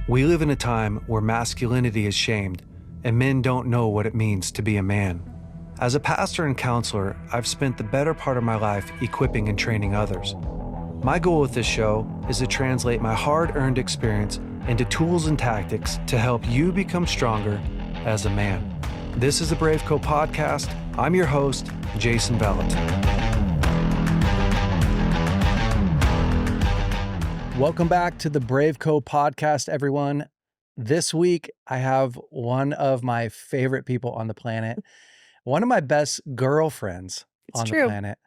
We live in a time where masculinity is shamed and men don't know what it means to be a man. As a pastor and counselor, I've spent the better part of my life equipping and training others. My goal with this show is to translate my hard-earned experience into tools and tactics to help you become stronger as a man. This is the BraveCo podcast. I'm your host, Jason Bellet. Welcome back to the BraveCo podcast, everyone. This week, I have one of my favorite people on the planet, one of my best girlfriends on the planet,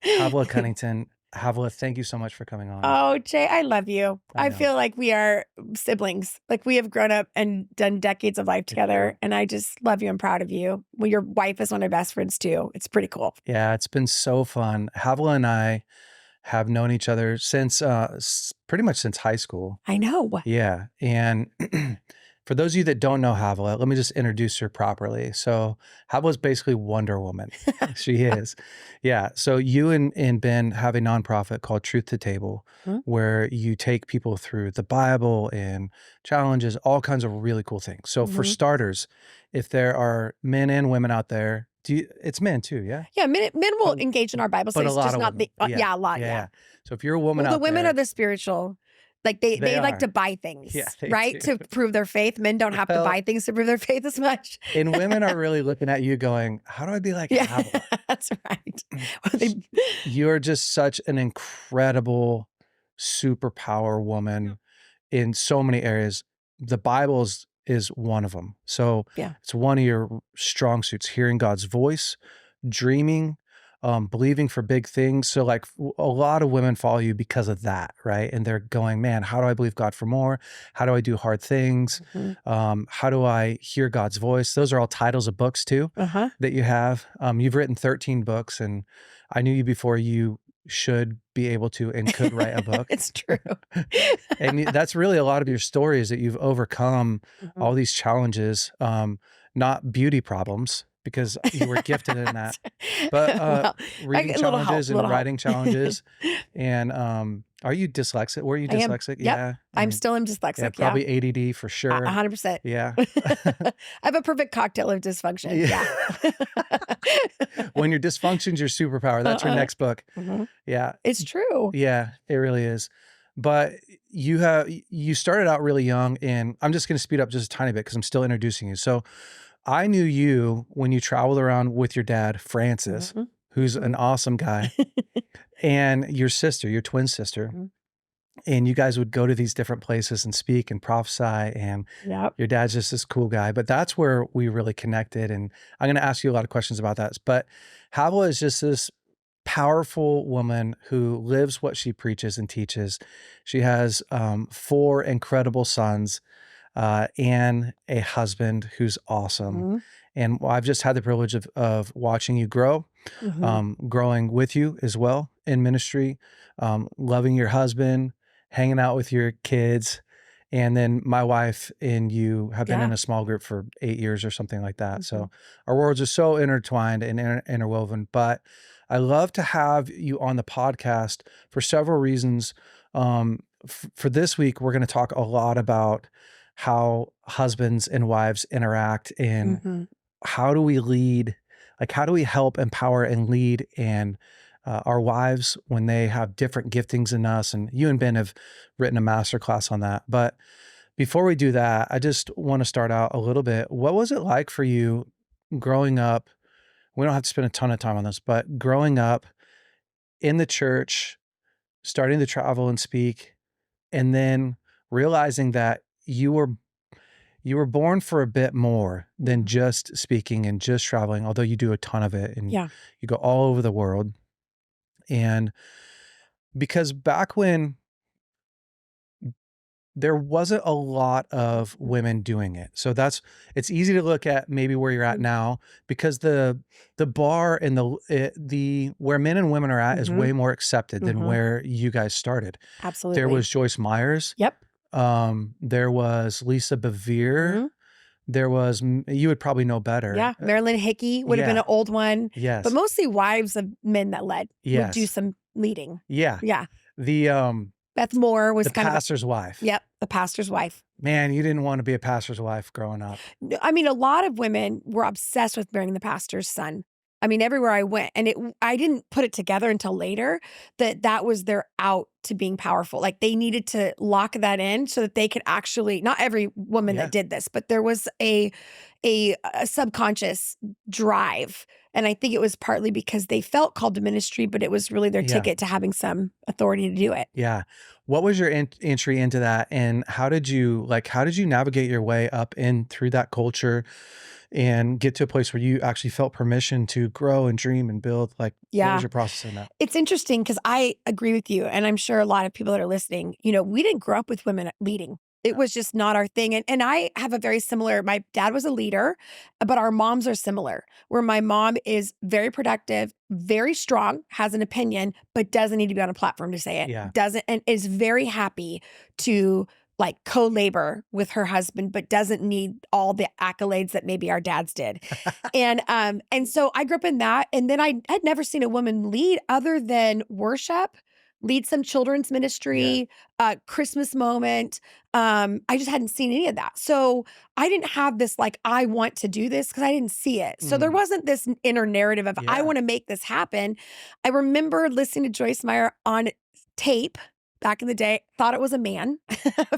Havilah Cunnington. Havilah, thank you so much for coming on. Oh, Jay, I love you. I feel like we are siblings. Like we have grown up and done decades of life together. And I just love you and proud of you. Well, your wife is one of my best friends too. It's pretty cool. Yeah, it's been so fun. Havilah and I have known each other since pretty much since high school. I know. Yeah. And for those of you that don't know Havilah, let me just introduce her properly. So Havilah's basically Wonder Woman. She is. Yeah. So you and Ben have a nonprofit called Truth to Table, where you take people through the Bible and challenges, all kinds of really cool things. So for starters, if there are men and women out there, it's men too, yeah? Yeah, men will engage in our Bible studies, just not the, yeah, a lot, yeah. So if you're a woman out there. The women are the spiritual. Like they like to buy things, right? To prove their faith. Men don't have to buy things to prove their faith as much. And women are really looking at you going, how do I be like Havilah? That's right. You're just such an incredible superpower woman in so many areas. The Bible is one of them. So it's one of your strong suits, hearing God's voice, dreaming, believing for big things. So like a lot of women follow you because of that, right? And they're going, man, how do I believe God for more? How do I do hard things? How do I hear God's voice? Those are all titles of books too that you have. You've written 13 books, and I knew you before you should be able to and could write a book. It's true. And that's really a lot of your stories, that you've overcome all these challenges, not beauty problems, because you were gifted in that, but reading challenges and writing challenges. And are you dyslexic? Were you dyslexic? Yeah. I'm still dyslexic. Yeah, probably ADD for sure. 100%. Yeah. I have a perfect cocktail of dysfunction. Yeah. When your dysfunction's your superpower. That's your next book. Yeah. It's true. Yeah, it really is. But you started out really young, and I'm just going to speed up just a tiny bit because I'm still introducing you. So I knew you when you traveled around with your dad, Francis, who's an awesome guy, and your sister, your twin sister. And you guys would go to these different places and speak and prophesy, and your dad's just this cool guy. But that's where we really connected. And I'm going to ask you a lot of questions about that. But Havilah is just this powerful woman who lives what she preaches and teaches. She has 4 incredible sons, and a husband who's awesome. And I've just had the privilege of watching you grow, growing with you as well in ministry, loving your husband, hanging out with your kids. And then my wife and you have been in a small group for 8 years or something like that. So our worlds are so intertwined and interwoven. But I love to have you on the podcast for several reasons. For this week, we're going to talk a lot about how husbands and wives interact, and how do we lead, like how do we help empower and lead and our wives when they have different giftings than us. And you and Ben have written a masterclass on that. But before we do that, I just want to start out a little bit. What was it like for you growing up? We don't have to spend a ton of time on this, but growing up in the church, starting to travel and speak, and then realizing that you were born for a bit more than just speaking and just traveling, although you do a ton of it, and you go all over the world. And because back when there wasn't a lot of women doing it. So it's easy to look at maybe where you're at now, because the bar and the where men and women are at is way more accepted than where you guys started. Absolutely. There was Joyce Myers. Yep. There was Lisa Bevere. There was, you would probably know better. Yeah. Marilyn Hickey would have been an old one. Yes. But mostly wives of men that led would do some leading. Yeah. Yeah. The Beth Moore was The kind of, pastor's wife. yep, the pastor's wife. Man, you didn't want to be a pastor's wife growing up. I mean, a lot of women were obsessed with marrying the pastor's son. I mean, everywhere I went, and I didn't put it together until later that was their out to being powerful. Like they needed to lock that in so that they could actually, not every woman Yeah. that did this, but there was a subconscious drive. And I think it was partly because they felt called to ministry, but it was really their Yeah. ticket to having some authority to do it. Yeah. What was your entry into that, and how did you navigate your way up in through that culture and get to a place where you actually felt permission to grow and dream and build? Like, what Yeah. was your process in that? It's interesting because I agree with you. And I'm sure a lot of people that are listening, we didn't grow up with women leading. It was just not our thing. And I have a very similar, my dad was a leader, but our moms are similar, where my mom is very productive, very strong, has an opinion, but doesn't need to be on a platform to say it. Yeah. Doesn't, and is very happy to like co-labor with her husband, but doesn't need all the accolades that maybe our dads did. And so I grew up in that. And then I'd never seen a woman lead other than worship, lead some children's ministry, Christmas moment. I just hadn't seen any of that. So I didn't have this, like, I want to do this because I didn't see it. So there wasn't this inner narrative of, I want to make this happen. I remember listening to Joyce Meyer on tape back in the day, thought it was a man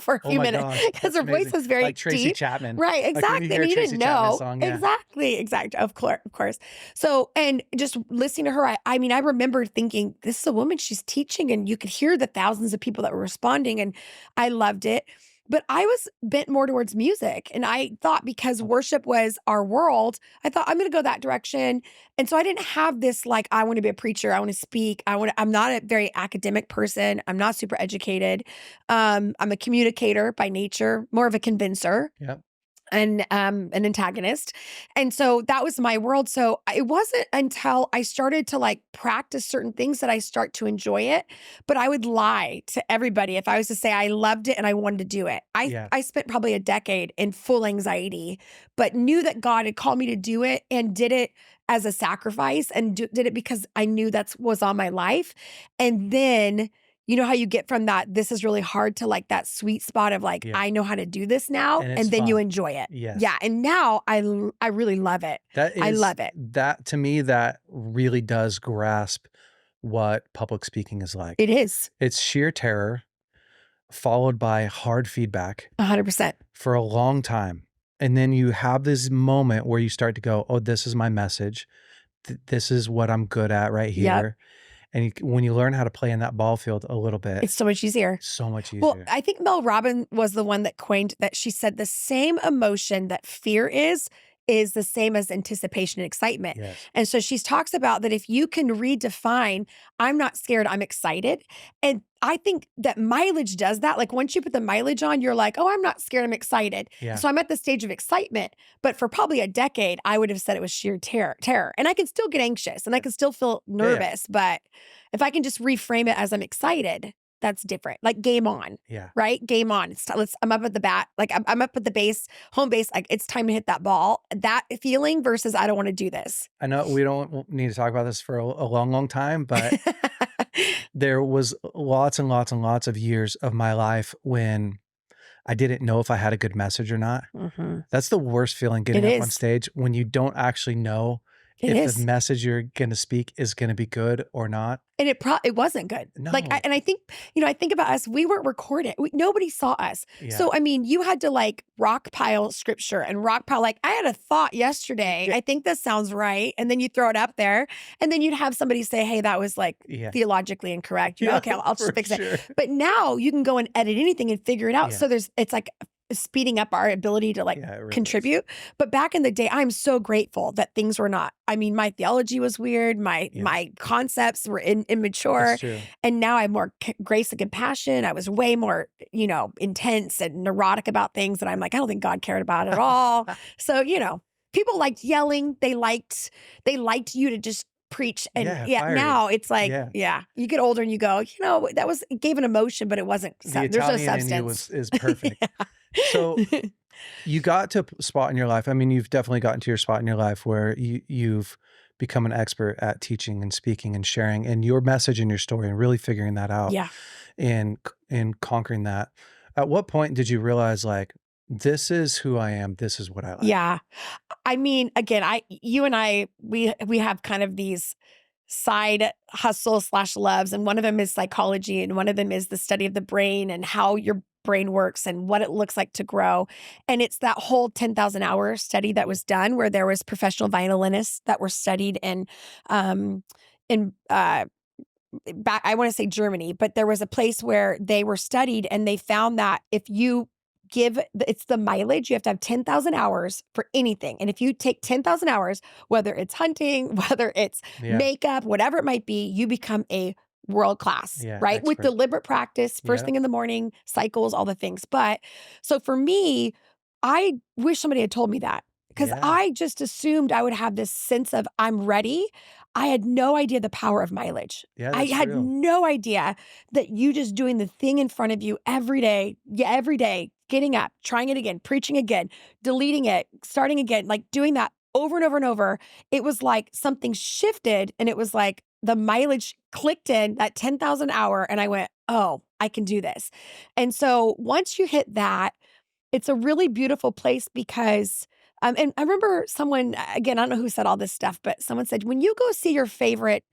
for a few minutes because her voice was very like Tracy deep. Chapman. Right, exactly. I mean, you didn't know. Song, Exactly. Of course. So, and just listening to her, I mean, I remember thinking, this is a woman, she's teaching, and you could hear the thousands of people that were responding, and I loved it. But I was bent more towards music. And I thought because worship was our world, I thought I'm going to go that direction. And so I didn't have this, like, I want to be a preacher. I want to speak. I'm not a very academic person. I'm not super educated. I'm a communicator by nature, more of a convincer. Yep. And an antagonist. And so that was my world. So it wasn't until I started to like practice certain things that I start to enjoy it. But I would lie to everybody if I was to say I loved it and I wanted to do it. I spent probably a decade in full anxiety, but knew that God had called me to do it and did it as a sacrifice and did it because I knew that was on my life. And then you know how you get from that, this is really hard, to like that sweet spot of like, I know how to do this now. And then you enjoy it. Yes. Yeah. And now I really love it. I love it. That, to me, that really does grasp what public speaking is like. It is. It's sheer terror followed by hard feedback 100% for a long time. And then you have this moment where you start to go, oh, this is my message. This is what I'm good at right here. Yep. And when you learn how to play in that ball field a little bit, it's so much easier. So much easier. Well, I think Mel Robbins was the one that coined that. She said the same emotion that fear is the same as anticipation and excitement. Yes. And so she talks about that if you can redefine, I'm not scared, I'm excited. And I think that mileage does that. Like once you put the mileage on, you're like, oh, I'm not scared, I'm excited. Yeah. So I'm at the stage of excitement. But for probably a decade, I would have said it was sheer terror. And I can still get anxious and I can still feel nervous. But if I can just reframe it as I'm excited, that's different. Like game on. Yeah. Right? Game on. I'm up at the bat. Like I'm up at the base, home base. Like it's time to hit that ball. That feeling versus I don't want to do this. I know we don't need to talk about this for a long, long time, but there was lots and lots and lots of years of my life when I didn't know if I had a good message or not. Mm-hmm. That's the worst feeling, getting up on stage when you don't actually know if the message you're going to speak is going to be good or not. And it wasn't good. No. Like, I think, I think about us, we weren't recorded. Nobody saw us. Yeah. So, I mean, you had to like rock pile scripture and rock pile, like I had a thought yesterday. I think this sounds right. And then you throw it up there and then you'd have somebody say, hey, that was like theologically incorrect. You know, okay, I'll just fix it. But now you can go and edit anything and figure it out. So it's like speeding up our ability to like really contribute. But back in the day, I'm so grateful that things were not. I mean, my theology was weird. My concepts were immature. And now I have more grace and compassion. I was way more, intense and neurotic about things that I'm like, I don't think God cared about at all. So, people liked yelling. They liked you to just preach. And now it's like, you get older and you go, it gave an emotion, but it wasn't, there's no substance. Is perfect. So you got to a spot in your life. I mean, you've definitely gotten to your spot in your life where you've become an expert at teaching and speaking and sharing and your message and your story and really figuring that out Yeah. and conquering that. At what point did you realize like, this is who I am, this is what I like? Yeah. I mean, again, you and I, we have kind of these side hustle slash loves, and one of them is psychology, and one of them is the study of the brain and how your brain works and what it looks like to grow. And it's that whole 10,000 hour study that was done where there was professional violinists that were studied um, in back, I want to say Germany, but there was a place where they were studied and they found that if you it's the mileage, you have to have 10,000 hours for anything. And if you take 10,000 hours, whether it's hunting, whether it's Yeah. makeup, whatever it might be, you become a world class, Yeah. right? With Expert. deliberate practice, first Yeah. thing in the morning, cycles, all the things. But so for me, I wish somebody had told me that because Yeah. I just assumed I would have this sense of I'm ready. I had no idea the power of mileage. Yeah, I that's had real. no idea that you just doing the thing in front of you every day, getting up, trying it again, preaching again, deleting it, starting again, like doing that over and over and over. It was like something shifted and it was like the mileage clicked in that 10,000 hour. And I went, oh, I can do this. And so once you hit that, it's a really beautiful place because, and I remember someone, again, I don't know who said all this stuff, but someone said, when you go see your favorite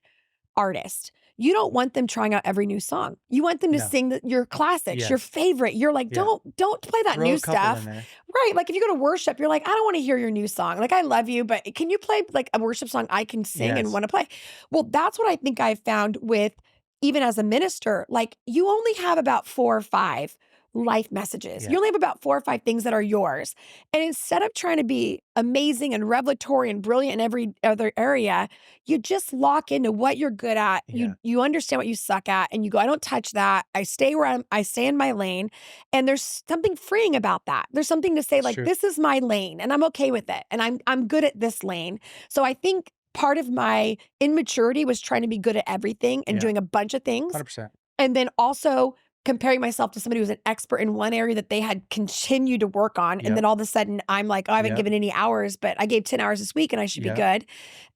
artist, you don't want them trying out every new song. You want them to No. sing your classics, your Yes. favorite. You're like, Yeah. don't play that Throw new a couple in stuff. there. Right. Like if you go to worship, you're like, I don't want to hear your new song. Like I love you, but can you play like a worship song I can sing and Yes. want to play? Well, that's what I think I've found with even as a minister, like you only have about 4 or 5 life messages. Yeah. You only have about 4 or 5 things that are yours. And instead of trying to be amazing and revelatory and brilliant in every other area, you just lock into what you're good at. Yeah. You understand what you suck at and you go, I don't touch that. I stay I stay in my lane. And there's something freeing about that. There's something to say It's like, true. this is my lane and I'm okay with it. And I'm good at this lane. So I think part of my immaturity was trying to be good at everything and Yeah. doing a bunch of things. 100%. And then also comparing myself to somebody who's an expert in one area that they had continued to work on. Yep. And then all of a sudden I'm like, oh, I haven't Yep. given any hours, but I gave 10 hours this week and I should be Yep. good.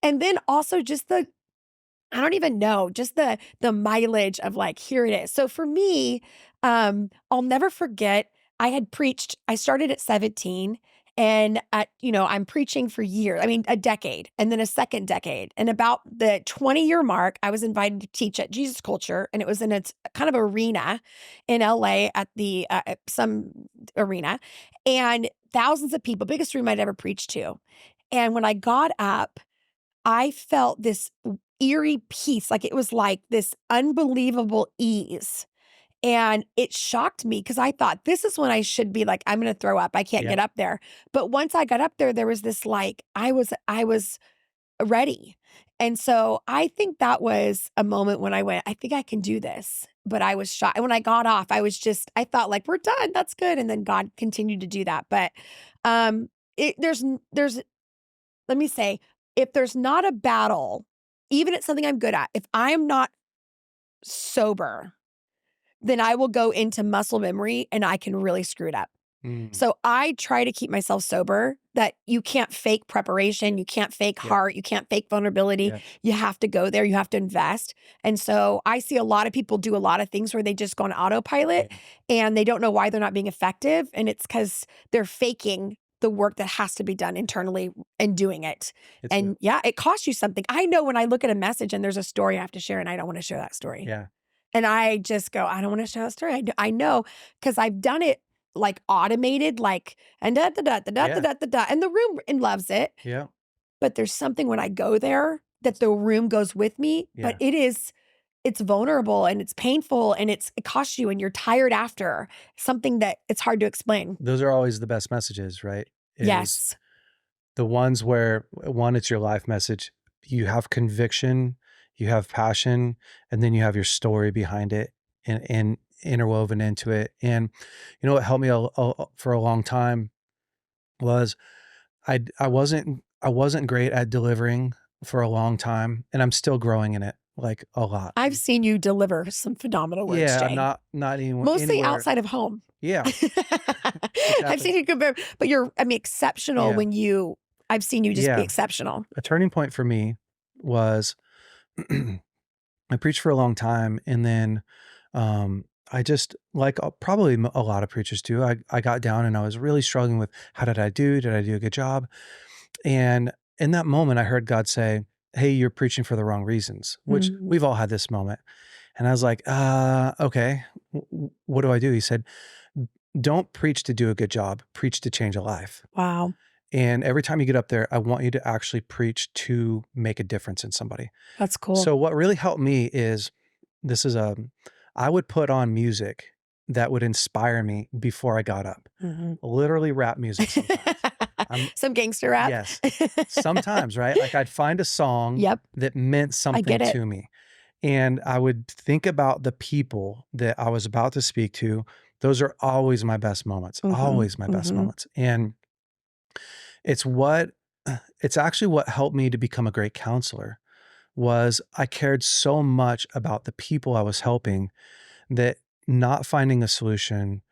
And then also just I don't even know, just the mileage of like, here it is. So for me, I'll never forget, I started at 17 and I'm preaching for years. I mean, a decade and then a second decade. And about the 20-year mark, I was invited to teach at Jesus Culture. And it was in a kind of arena in LA at at some arena and thousands of people, biggest room I'd ever preached to. And when I got up, I felt this eerie peace. Like it was like this unbelievable ease. And it shocked me because I thought this is when I should be like, I'm going to throw up. I can't Yep. get up there. But once I got up there was this like, I was ready. And so I think that was a moment when I went, I think I can do this. But I was shocked. And when I got off, I thought like, we're done. That's good. And then God continued to do that. But there's let me say, if there's not a battle, even at something I'm good at, if I am not sober, then I will go into muscle memory and I can really screw it up. So I try to keep myself sober, that you can't fake preparation, you can't fake heart, you can't fake vulnerability. You have to go there, you have to invest. And so I see a lot of people do a lot of things where they just go on autopilot and they don't know why they're not being effective. And it's because they're faking the work that has to be done internally and doing it. And it costs you something. I know when I look at a message and there's a story I have to share and I don't want to share that story. Yeah. And I just go, I don't want to share that story. I know because I've done it like automated, like, and and the room loves it. Yeah. But there's something when I go there that the room goes with me, but it's vulnerable and it's painful and it costs you and you're tired after, something that it's hard to explain. Those are always the best messages, right? Yes. The ones where one, it's your life message. You have conviction, you have passion, and then you have your story behind it and interwoven into it. And you know what helped me for a long time was I wasn't great at delivering for a long time, and I'm still growing in it like a lot. I've seen you deliver some phenomenal words, Yeah, Jay. not anywhere, Mostly outside of home. Yeah. I've seen you compare, but you're exceptional when I've seen you just be exceptional. A turning point for me was I preached for a long time, and then I just like probably a lot of preachers do. I got down and I was really struggling with how did I do? Did I do a good job? And in that moment, I heard God say, "Hey, you're preaching for the wrong reasons," which Mm. we've all had this moment. And I was like, okay, what do I do? He said, don't preach to do a good job, preach to change a life. Wow. And every time you get up there, I want you to actually preach to make a difference in somebody. That's cool. So what really helped me is this is I would put on music that would inspire me before I got up. Literally rap music sometimes. Some gangster rap. Yes. Sometimes, right? Like I'd find a song Yep. that meant I something get it. to me. And I would think about the people that I was about to speak to. Those are always my best moments, always my best moments. And it's what it's actually what helped me to become a great counselor was I cared so much about the people I was helping that not finding a solution,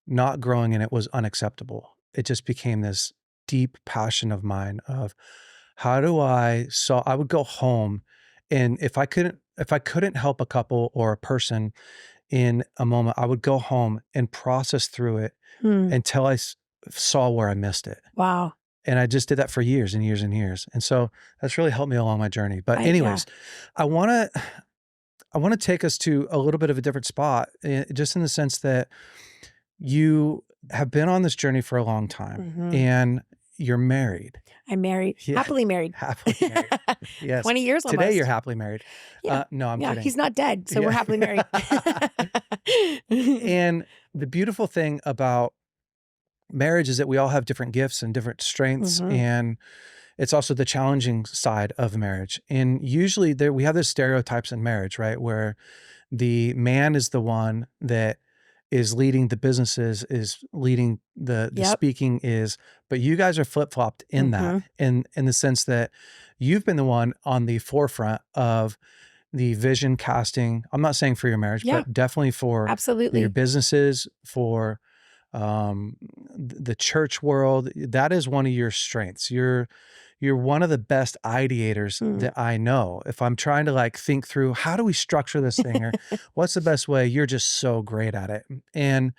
not growing in it was unacceptable. It just became this deep passion of mine of how do I would go home, and if I couldn't help a couple or a person in a moment, I would go home and process through it until saw where I missed it. Wow. And I just did that for years and years and years. And so that's really helped me along my journey. But Yeah. anyways, I want to I want to take us to a little bit of a different spot, just in the sense that you have been on this journey for a long time and you're married. I'm married. Yeah. Happily married. Happily married. Yes. 20 years almost. Today you're happily married. Yeah. No, I'm Yeah, kidding. he's not dead, so we're happily married. And the beautiful thing about marriage is that we all have different gifts and different strengths, and it's also the challenging side of marriage. And usually we have this stereotypes in marriage, right? Where the man is the one that is leading the businesses, is leading the Yep. speaking but you guys are flip-flopped in that, in the sense that you've been the one on the forefront of the vision casting. I'm not saying for your marriage, Yeah. but definitely for Absolutely. your businesses, for the church world. That is one of your strengths. You're one of the best ideators that I know. If I'm trying to like think through how do we structure this thing or what's the best way, you're just so great at it. And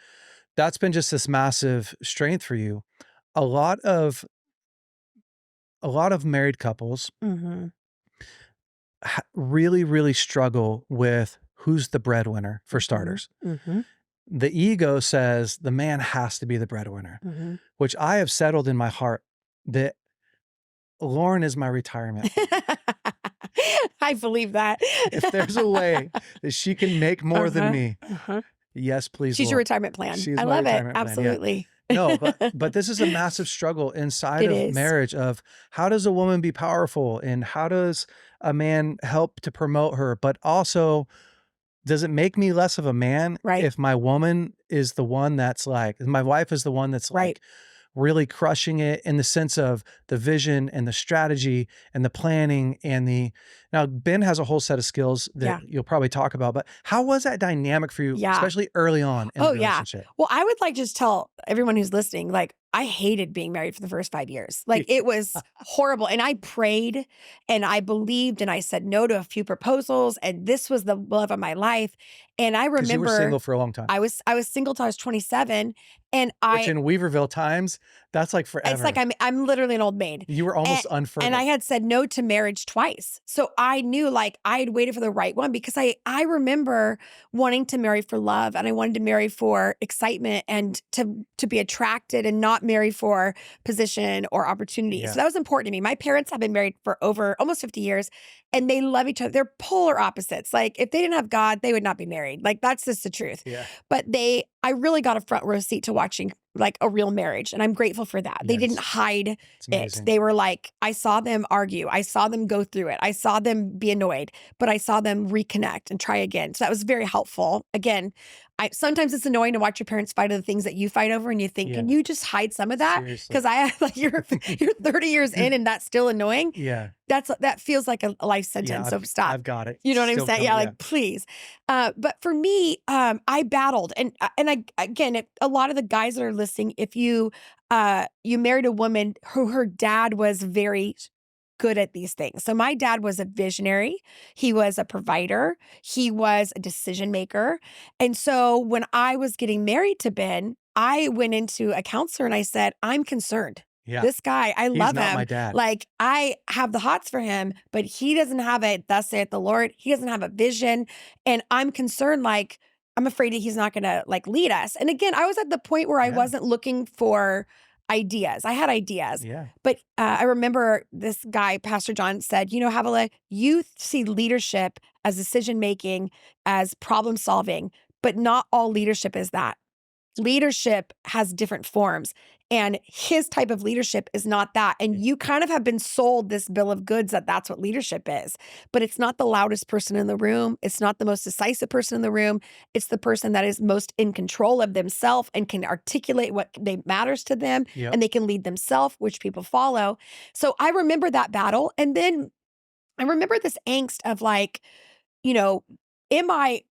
that's been just this massive strength for you. A lot of married couples really, really struggle with who's the breadwinner for starters. The ego says the man has to be the breadwinner, which I have settled in my heart that Lauren is my retirement. I believe that. If there's a way that she can make more than me, yes, please. She's Lord. your retirement plan. She's I my love it. retirement plan, yeah. Absolutely. No, but this is a massive struggle inside It of is. marriage of how does a woman be powerful and how does a man help to promote her, but also does it make me less of a man Right. if my woman is the one that's like, my wife is the one that's Right. like really crushing it in the sense of the vision and the strategy and the planning and now Ben has a whole set of skills that you'll probably talk about, but how was that dynamic for you, especially early on in the relationship? Well, I would like just tell everyone who's listening, like I hated being married for the first 5 years. Like it was horrible. And I prayed and I believed and I said no to a few proposals and this was the love of my life. And I remember you were single for a long time. I was single till I was 27 and Which in Weaverville times, that's like forever. It's like I'm literally an old maid. You were almost unfertile. And I had said no to marriage twice. So I knew like I had waited for the right one because I remember wanting to marry for love and I wanted to marry for excitement and to be attracted and not marry for position or opportunity. Yeah. So that was important to me. My parents have been married for over almost 50 years and they love each other. They're polar opposites. Like if they didn't have God, they would not be married. Like that's just the truth. Yeah. But I really got a front row seat to watching like a real marriage. And I'm grateful for that. They didn't hide it. They were like, I saw them argue. I saw them go through it. I saw them be annoyed, but I saw them reconnect and try again. So that was very helpful. Again, sometimes it's annoying to watch your parents fight over the things that you fight over and you think, can you just hide some of that? Because like you're 30 years in and that's still annoying. Yeah. That feels like a life sentence. So stop. I've got it. You know what I'm saying? Yeah, like please. But for me, I battled, and again, a lot of the guys that are listening, if you married a woman who her dad was very good at these things. So my dad was a visionary. He was a provider. He was a decision maker. And so when I was getting married to Ben, I went into a counselor and I said, I'm concerned. Yeah. This guy, I He's love not him. my dad. Like, I have the hots for him, but he doesn't have it. Thus saith the Lord. He doesn't have a vision. And I'm concerned, like, I'm afraid that he's not going to like lead us. And again, I was at the point where I wasn't looking for ideas. I had ideas. Yeah. But I remember this guy, Pastor John, said, you know, Havilah, you see leadership as decision-making, as problem solving, but not all leadership is that. Leadership has different forms, and his type of leadership is not that. And you kind of have been sold this bill of goods that that's what leadership is, but it's not the loudest person in the room. It's not the most decisive person in the room. It's the person that is most in control of themselves and can articulate what matters to them, and they can lead themselves, which people follow. So I remember that battle. And then I remember this angst of like, you know,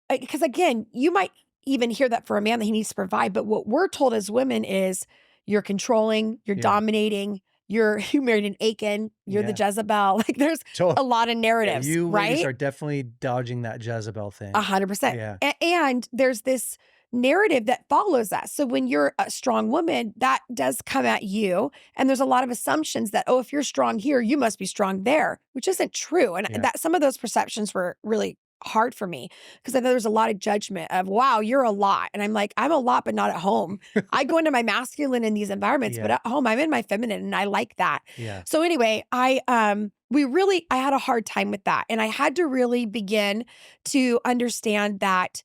because again, you might even hear that for a man that he needs to provide. But what we're told as women is you're controlling, you're dominating, you married an Achan, you're the Jezebel. Like there's a lot of narratives, you right? ladies are definitely dodging that Jezebel thing. 100%. Yeah. And there's this narrative that follows that. So when you're a strong woman, that does come at you. And there's a lot of assumptions that, oh, if you're strong here, you must be strong there, which isn't true. And that some of those perceptions were really hard for me because I know there's a lot of judgment of, wow, you're a lot. And I'm like, I'm a lot, but not at home. I go into my masculine in these environments, but at home, I'm in my feminine and I like that. Yeah. So anyway, I had a hard time with that. And I had to really begin to understand that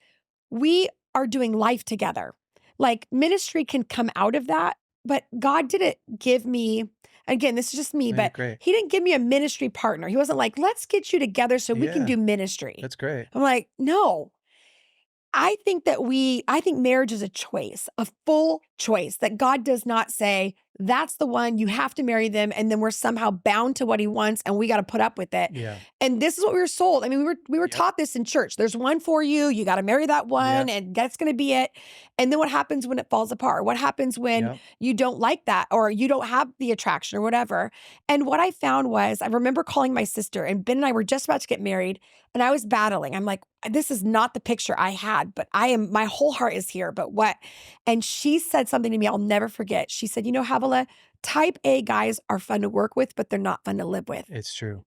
we are doing life together. Like ministry can come out of that, but God didn't give me, again, this is just me, but he didn't give me a ministry partner. He wasn't like, let's get you together so we can do ministry. That's great. I'm like, no. I think marriage is a choice, a full choice that God does not say, that's the one, you have to marry them. And then we're somehow bound to what he wants and we got to put up with it. Yeah. And this is what we were sold. I mean, we were taught this in church. There's one for you. You got to marry that one and that's going to be it. And then what happens when it falls apart? What happens when you don't like that or you don't have the attraction or whatever? And what I found was, I remember calling my sister and Ben and I were just about to get married and I was battling. I'm like, this is not the picture I had, but my whole heart is here, but what? And she said something to me I'll never forget. She said, you know, Havilah, type A guys are fun to work with, but they're not fun to live with. It's true.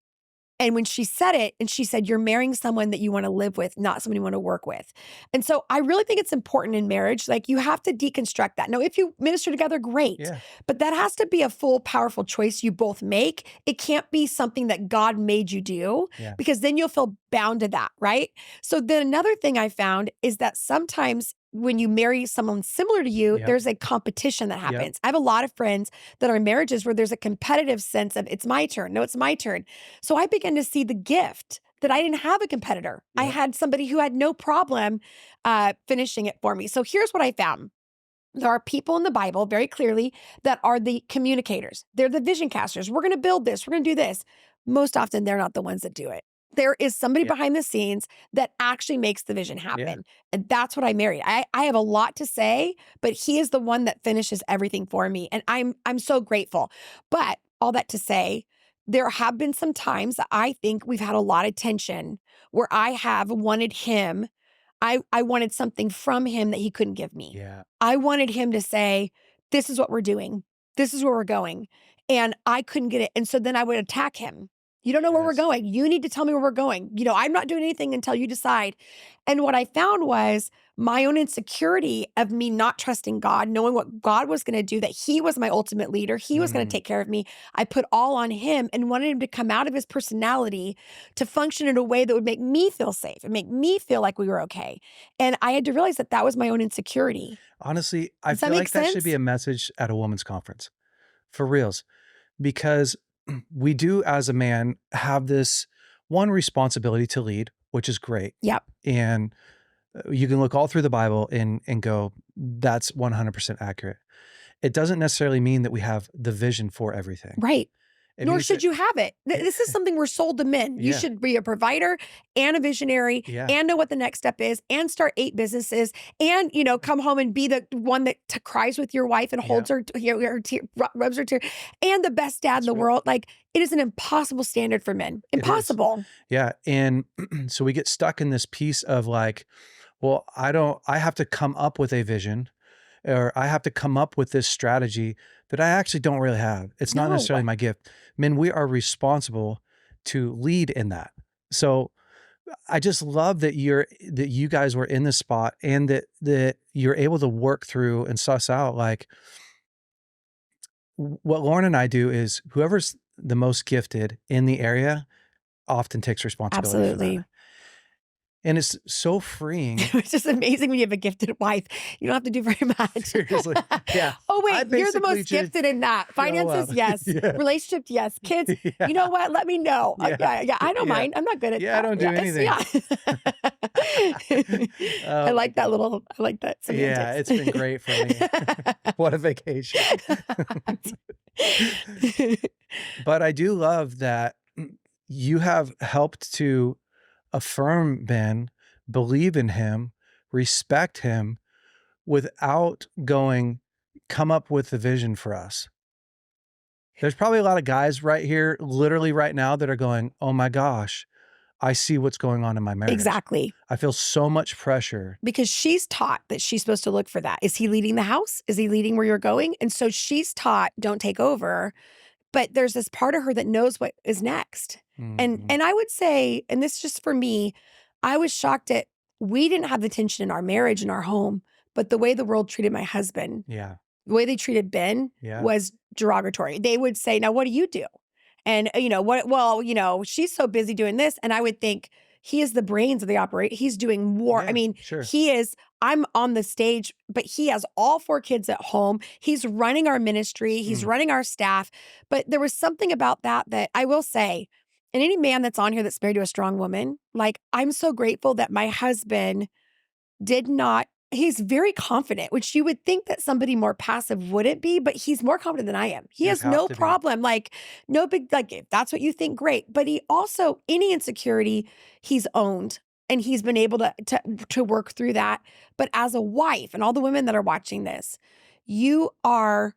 And when she said it, and she said, you're marrying someone that you want to live with, not someone you want to work with. And so I really think it's important in marriage. Like you have to deconstruct that. Now, if you minister together, great. Yeah. But that has to be a full, powerful choice you both make. It can't be something that God made you do because then you'll feel bound to that, right? So then another thing I found is that sometimes when you marry someone similar to you, there's a competition that happens. I have a lot of friends that are in marriages where there's a competitive sense of it's my turn. No, it's my turn. So I began to see the gift that I didn't have a competitor. I had somebody who had no problem finishing it for me. So here's what I found. There are people in the Bible very clearly that are the communicators. They're the vision casters. We're going to build this. We're going to do this. Most often, they're not the ones that do it. There is somebody behind the scenes that actually makes the vision happen. Yeah. And that's what I married. I have a lot to say, but he is the one that finishes everything for me. And I'm so grateful. But all that to say, there have been some times that I think we've had a lot of tension where I have wanted him. I wanted something from him that he couldn't give me. Yeah. I wanted him to say, this is what we're doing. This is where we're going. And I couldn't get it. And so then I would attack him. You don't know where we're going. You need to tell me where we're going. You know, I'm not doing anything until you decide. And what I found was my own insecurity of me not trusting God, knowing what God was going to do, that he was my ultimate leader. He was going to take care of me. I put all on him and wanted him to come out of his personality to function in a way that would make me feel safe and make me feel like we were okay. And I had to realize that that was my own insecurity. Honestly, I feel like that should be a message at a women's conference. For reals. Because we do, as a man, have this one responsibility to lead, which is great. Yep. And you can look all through the Bible and go, that's 100% accurate. It doesn't necessarily mean that we have the vision for everything. Right. And Nor he said, should you have it. This is something we're sold to men. You yeah, should be a provider and a visionary yeah, and know what the next step is and start 8 businesses and, come home and be the one that cries with your wife and yeah. holds her, her tear, rubs her tear, and the best dad in That's the right. world. Like, it is an impossible standard for men. It is. Impossible. Yeah. And so we get stuck in this piece of like, well, I have to come up with a vision, or I have to come up with this strategy that I actually don't really have. It's not No. necessarily my gift. Men, we are responsible to lead in that. So I just love that you guys were in this spot, and that you're able to work through and suss out like what Lauren and I do is whoever's the most gifted in the area often takes responsibility for that. Absolutely. And it's so freeing. It's just amazing when you have a gifted wife. You don't have to do very much. Seriously. Yeah. Oh, I wait, you're the basically most just gifted in that. show Finances, up. yes. Yeah. Relationship, yes. Kids, Yeah. you know what? Let me know. Yeah. Yeah, I don't Yeah. mind. I'm not good at Yeah, I that. don't do anything. I Oh my like that gosh. I like that Yeah, semantics. it's been great for me. What a vacation. But I do love that you have helped to affirm Ben, believe in him, respect him without going, come up with the vision for us. There's probably a lot of guys right here, literally right now, that are going, oh my gosh, I see what's going on in my marriage. Exactly. I feel so much pressure. Because she's taught that she's supposed to look for that. Is he leading the house? Is he leading where you're going? And so she's taught, don't take over. But there's this part of her that knows what is next. Mhm. And I would say, and this is just for me, I was shocked at we didn't have the tension in our marriage, in our home, but the way the world treated my husband, Yeah. the way they treated Ben Yeah. was derogatory. They would say, now what do you do? And she's so busy doing this. And I would think he is the brains of the operation. He's doing more. Yeah, I mean, sure. I'm on the stage, but he has all 4 kids at home. He's running our ministry. He's running our staff. But there was something about that I will say, and any man that's on here that's married to a strong woman, like, I'm so grateful that my husband he's very confident, which you would think that somebody more passive wouldn't be, but he's more confident than I am. He You has have no to be. problem, like, no big, like, if that's what you think, great. But he also, any insecurity, he's owned and he's been able to work through that. But as a wife, and all the women that are watching this, you can